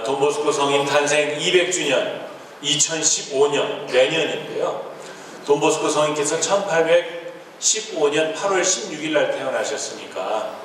돈보스코 성인 탄생 200주년 2015년 내년인데요. 돈보스코 성인께서 1815년 8월 16일 날 태어나셨으니까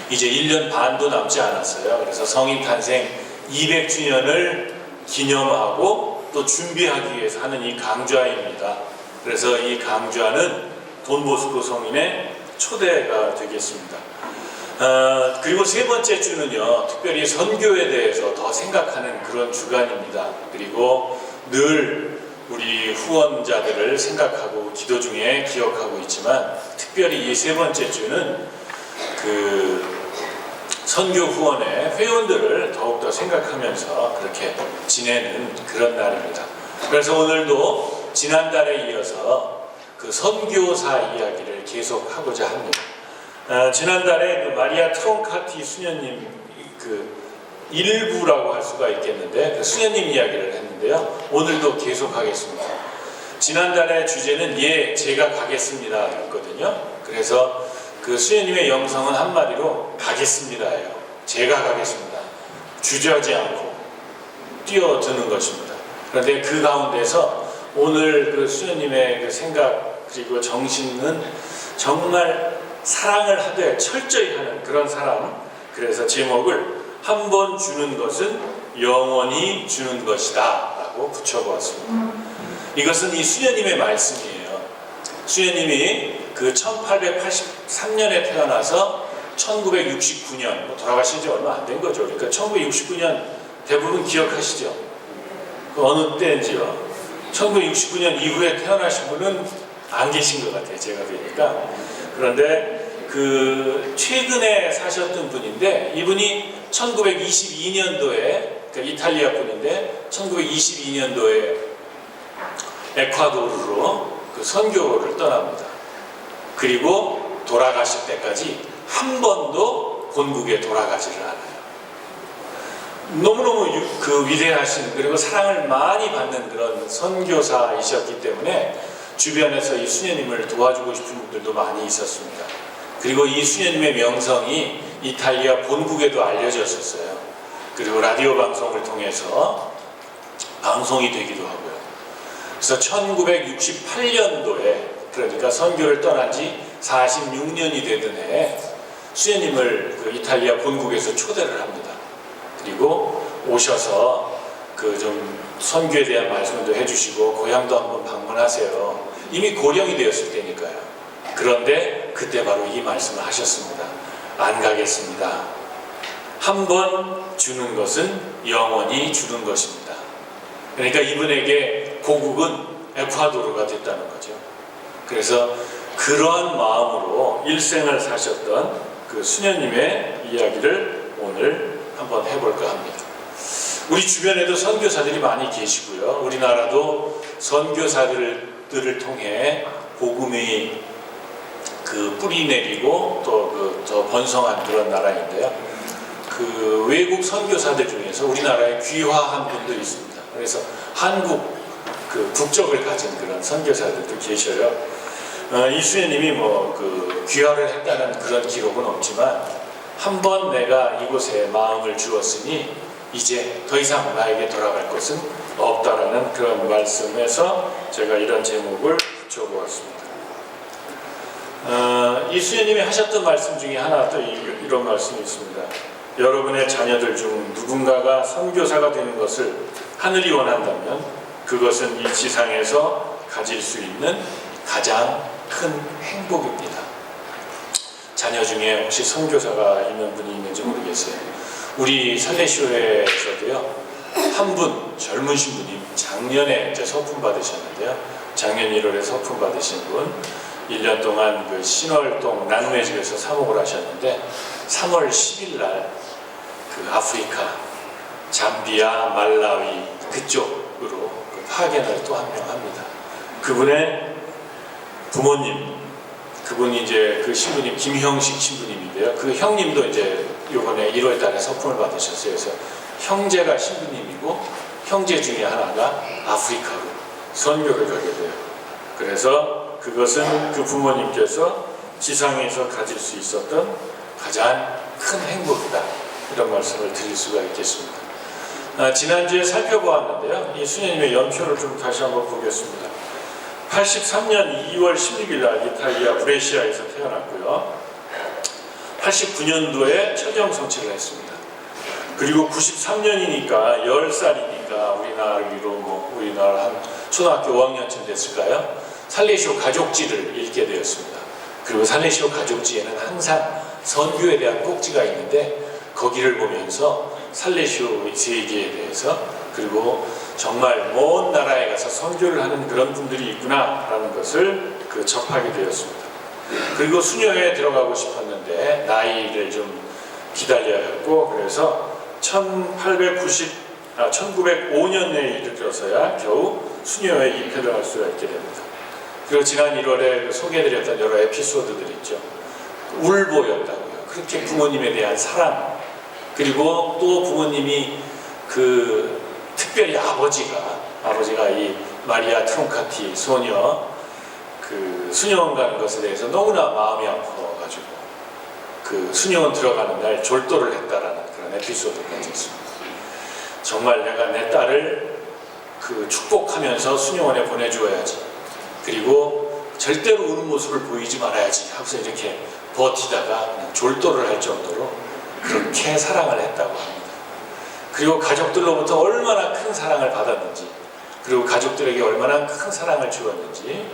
이제 1년 반도 남지 않았어요. 그래서 성인 탄생 200주년을 기념하고 또 준비하기 위해서 하는 이 강좌입니다. 그래서 이 강좌는 돈보스코 성인의 초대가 되겠습니다. 그리고 세 번째 주는요, 특별히 선교에 대해서 더 생각하는 그런 주간입니다. 그리고 늘 우리 후원자들을 생각하고 기도 중에 기억하고 있지만, 특별히 이 세 번째 주는 그 선교 후원의 회원들을 더욱더 생각하면서 그렇게 지내는 그런 날입니다. 그래서 오늘도 지난달에 이어서 그 선교사 이야기를 계속 하고자 합니다. 지난달에 그 마리아 트롱카티 수녀님 그 일부라고 할 수가 있겠는데 그 수녀님 이야기를 했는데요. 오늘도 계속하겠습니다. 지난달의 주제는 제가 가겠습니다 였거든요. 그래서 그 수녀님의 영성은 한마디로 가겠습니다예요. 제가 가겠습니다. 주저하지 않고 뛰어드는 것입니다. 그런데 그 가운데서 오늘 그 수녀님의 그 생각 그리고 정신은 정말 사랑을 하되 철저히 하는 그런 사람. 그래서 제목을 한 번 주는 것은 영원히 주는 것이다 라고 붙여보았습니다. 이것은 이 수녀님의 말씀이에요. 수녀님이 그 1883년에 태어나서 1969년 돌아가신 지 얼마 안 된 거죠. 그러니까 1969년 대부분 기억하시죠? 그 어느 때인지요. 1969년 이후에 태어나신 분은 안 계신 것 같아요. 제가 보니까. 그런데 그 최근에 사셨던 분인데 이분이 1922년도에 그러니까 이탈리아 분인데 1922년도에 에콰도르로 그 선교를 떠납니다. 그리고 돌아가실 때까지 한 번도 본국에 돌아가지를 않아요. 너무너무 그 위대하신 그리고 사랑을 많이 받는 그런 선교사이셨기 때문에 주변에서 이 수녀님을 도와주고 싶은 분들도 많이 있었습니다. 그리고 이 수녀님의 명성이 이탈리아 본국에도 알려졌었어요. 그리고 라디오 방송을 통해서 방송이 되기도 하고요. 그래서 1968년도에 그러니까 선교를 떠난 지 46년이 되던 해에 수녀님을 그 이탈리아 본국에서 초대를 합니다. 그리고 오셔서 그 좀 선교에 대한 말씀도 해주시고 고향도 한번 방문하세요. 이미 고령이 되었을 때니까요. 그런데 그때 바로 이 말씀을 하셨습니다. 안 가겠습니다. 한 번 주는 것은 영원히 주는 것입니다. 그러니까 이분에게 고국은 에콰도르가 됐다는 거죠. 그래서 그러한 마음으로 일생을 사셨던 그 수녀님의 이야기를 오늘 한번 해볼까 합니다. 우리 주변에도 선교사들이 많이 계시고요. 우리나라도 선교사들을 통해 복음이 그 뿌리 내리고 또 더 번성한 그런 나라인데요. 그 외국 선교사들 중에서 우리나라에 귀화한 분들이 있습니다. 그래서 한국 그 국적을 가진 그런 선교사들도 계셔요. 이 수녀님이 그 귀화를 했다는 그런 기록은 없지만 한 번 내가 이곳에 마음을 주었으니 이제 더 이상 나에게 돌아갈 것은 없다라는 그런 말씀에서 제가 이런 제목을 붙여보았습니다. 이 수녀님이 하셨던 말씀 중에 하나 또 이런 말씀이 있습니다. 여러분의 자녀들 중 누군가가 선교사가 되는 것을 하늘이 원한다면 그것은 이 지상에서 가질 수 있는 가장 큰 행복입니다. 자녀 중에 혹시 선교사가 있는 분이 있는지 모르겠어요. 우리 살레시오에서도요, 한 분 젊으신 분이 작년에 이제 서품 받으셨는데요. 작년 1월에 서품 받으신 분, 1년 동안 그 신월동 나눔의 집에서 사목을 하셨는데 3월 10일 날 그 아프리카, 잠비아, 말라위 그쪽으로 그 파견을 또 한 명 합니다. 그분의 부모님, 그분이 이제 그 신부님 김형식 신부님인데요. 그 형님도 이제 요번에 1월 달에 서품을 받으셨어요. 그래서 형제가 신부님이고 형제 중에 하나가 아프리카로 선교를 가게 돼요. 그래서 그것은 그 부모님께서 지상에서 가질 수 있었던 가장 큰 행복이다. 이런 말씀을 드릴 수가 있겠습니다. 지난주에 살펴보았는데요. 이 수녀님의 연표를 좀 다시 한번 보겠습니다. 83년 2월 16일 날 이탈리아 브레시아에서 태어났고요. 89년도에 처정 성취를 했습니다. 그리고 93년이니까 10살이니까 우리나라 한 초등학교 5학년쯤 됐을까요? 살레시오 가족지를 읽게 되었습니다. 그리고 살레시오 가족지에는 항상 선교에 대한 꼭지가 있는데 거기를 보면서 살레시오 세계에 대해서 그리고 정말 먼 나라에 가서 선교를 하는 그런 분들이 있구나라는 것을 접하게 되었습니다. 그리고 수녀회에 들어가고 싶었는데 나이를 좀 기다려야 했고 그래서 1905년에 이르러서야 겨우 수녀회에 입회를 할 수가 있게 됩니다. 그리고 지난 1월에 소개해드렸던 여러 에피소드들 있죠. 울보였다고요. 그렇게 부모님에 대한 사랑 그리고 또 부모님이 특별히 아버지가 이 마리아 트롱카티 소녀 수녀원 가는 것에 대해서 너무나 마음이 아파가지고 수녀원 들어가는 날 졸도를 했다라는 그런 에피소드까지 있습니다. 정말 내가 내 딸을 축복하면서 수녀원에 보내주어야지. 그리고 절대로 우는 모습을 보이지 말아야지 하고서 이렇게 버티다가 그냥 졸도를 할 정도로 그렇게 사랑을 했다고 합니다. 그리고 가족들로부터 얼마나 큰 사랑을 받았는지 그리고 가족들에게 얼마나 큰 사랑을 주었는지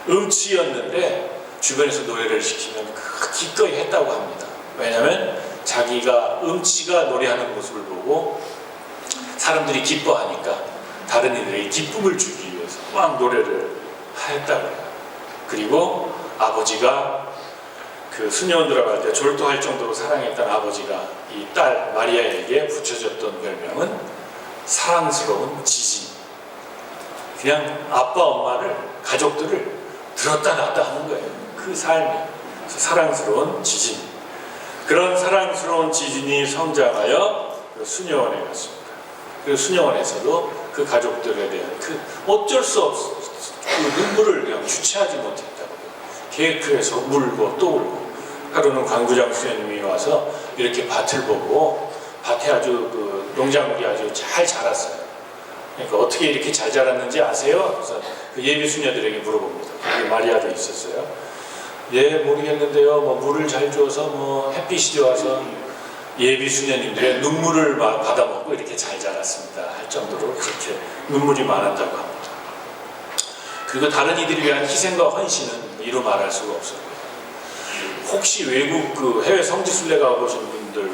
음치였는데 주변에서 노래를 시키면 기꺼이 했다고 합니다. 왜냐하면 자기가 음치가 노래하는 모습을 보고 사람들이 기뻐하니까 다른 이들에게 기쁨을 주기 위해서 막 노래를 했다고 해요. 그리고 아버지가 수녀원 들어갈 때 졸도할 정도로 사랑했던 아버지가 이 딸 마리아에게 붙여줬던 별명은 사랑스러운 지진. 그냥 아빠 엄마를 가족들을 들었다 놨다 하는 거예요. 그 삶이 사랑스러운 지진. 그런 사랑스러운 지진이 성장하여 수녀원에 갔습니다. 그리고 수녀원에서도 그 가족들에 대한 어쩔 수 없어 눈물을 그냥 주체하지 못했다고. 계획해서 울고 또 울고. 하루는 광구장 수녀님이 와서 이렇게 밭을 보고 밭에 아주 농작물이 아주 잘 자랐어요. 그러니까 어떻게 이렇게 잘 자랐는지 아세요? 그래서 예비 수녀들에게 물어봅니다. 거기 마리아도 있었어요. 예, 모르겠는데요. 물을 잘 줘서 햇빛이 좋아서 예비 수녀님들의 눈물을 받아먹고 이렇게 잘 자랐습니다. 할 정도로 그렇게 눈물이 많았다고 합니다. 그리고 다른 이들을 위한 희생과 헌신은 이루 말할 수가 없어요. 혹시 외국 해외 성지순례 가보신 분들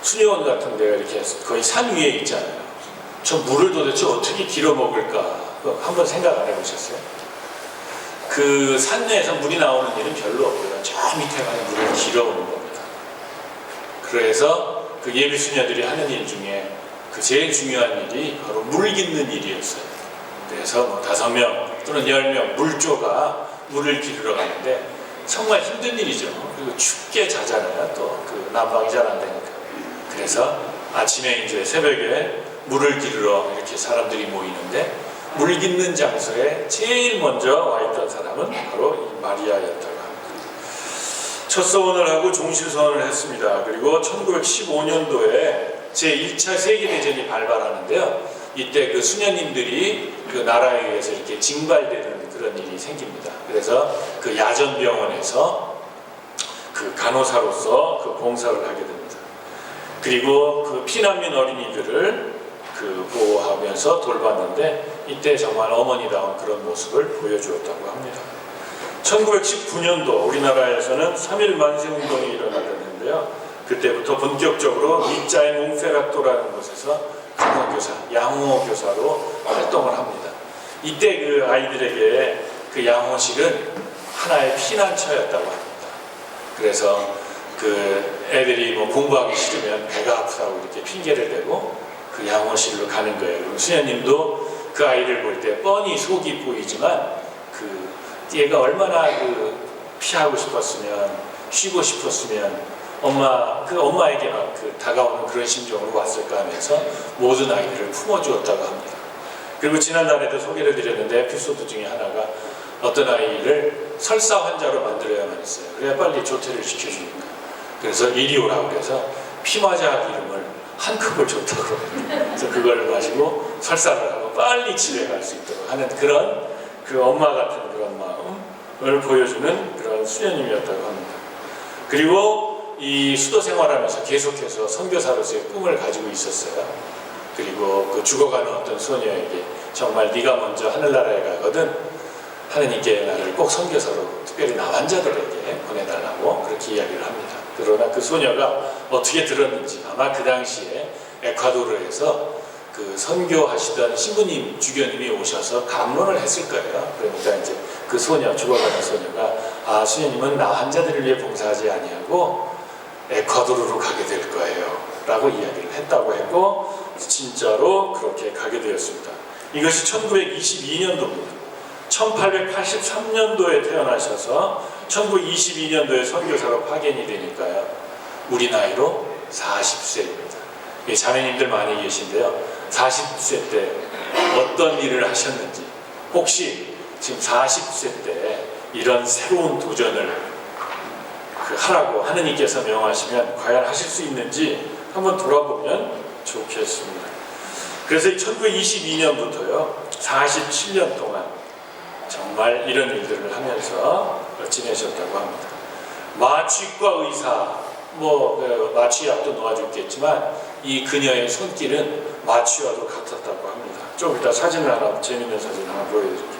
수녀원 같은 데가 이렇게 거의 산 위에 있잖아요. 저 물을 도대체 어떻게 길어 먹을까 한번 생각 안 해보셨어요? 산내에서 물이 나오는 일은 별로 없고요. 저 밑에 가는 물을 길어오는 겁니다. 그래서 예비 수녀들이 하는 일 중에 제일 중요한 일이 바로 물 깃는 일이었어요. 그래서 5명 또는 10명 물조가 물을 기르러 가는데 정말 힘든 일이죠. 그리고 춥게 자잖아요. 또 난방이 잘 안 되니까. 그래서 아침에 이제 새벽에 물을 기르러 이렇게 사람들이 모이는데 물 깃는 장소에 제일 먼저 와 있던 사람은 바로 이 마리아였다고 합니다. 첫 서원을 하고 종실 서원을 했습니다. 그리고 1915년도에 제1차 세계대전이 발발하는데요. 이때 수녀님들이 나라에 의해서 이렇게 징발되는 그런 일이 생깁니다. 그래서 야전병원에서 간호사로서 봉사를 하게 됩니다. 그리고 피난민 어린이들을 보호하면서 돌봤는데 이때 정말 어머니다운 그런 모습을 보여주었다고 합니다. 1919년도 우리나라에서는 3.1 만세운동이 일어났는데요. 그때부터 본격적으로 미자의 몽페라토라는 곳에서 간호교사, 양호교사로 활동을 합니다. 이때 아이들에게 양호실은 하나의 피난처였다고 합니다. 그래서 애들이 공부하기 싫으면 배가 아프다고 이렇게 핑계를 대고 양호실로 가는 거예요. 그럼 수녀님도 그 아이를 볼 때 뻔히 속이 보이지만 얘가 얼마나 피하고 싶었으면 쉬고 싶었으면 엄마에게 다가오는 그런 심정으로 왔을까 하면서 모든 아이들을 품어주었다고 합니다. 그리고 지난달에도 소개를 드렸는데 에피소드 중에 하나가 어떤 아이를 설사 환자로 만들어야만 했어요. 그래야 빨리 조퇴를 시켜주니까. 그래서 이리 오라고 해서 피마자 기름을 한 컵을 줬다고. 그래서 그걸 마시고 설사를 하고 빨리 집에 갈 수 있도록 하는 그런 그 엄마 같은 그런 마음을 보여주는 그런 수녀님이었다고 합니다. 그리고 이 수도 생활하면서 계속해서 선교사로서의 꿈을 가지고 있었어요. 그리고 그 죽어가는 어떤 소녀에게 정말 네가 먼저 하늘나라에 가거든 하느님께 나를 꼭 선교사로 특별히 남한자들에게 보내달라고 그렇게 이야기를 합니다. 그러나 그 소녀가 어떻게 들었는지 아마 그 당시에 에콰도르에서 그 선교하시던 신부님 주교님이 오셔서 감론을 했을 거예요. 그러니까 이제 그 소녀, 죽어가는 소녀가 아 수녀님은 나 환자들을 위해 봉사하지 아니하고 에콰도르로 가게 될 거예요 라고 이야기를 했다고 했고 진짜로 그렇게 가게 되었습니다. 이것이 1922년도입니다. 1883년도에 태어나셔서 1922년도에 선교사로 파견이 되니까요. 우리 나이로 40세입니다. 자매님들 많이 계신데요. 40세 때 어떤 일을 하셨는지 혹시 지금 40세 때 이런 새로운 도전을 하라고 하느님께서 명하시면 과연 하실 수 있는지 한번 돌아보면 좋겠습니다. 그래서 1922년부터요 47년 동안 정말 이런 일들을 하면서 지내셨다고 합니다. 마취과 의사, 마취약도 놓아줬겠지만 이 그녀의 손길은 마취와도 같았다고 합니다. 좀 이따 사진을 하나, 재밌는 사진 하나 보여드릴게요.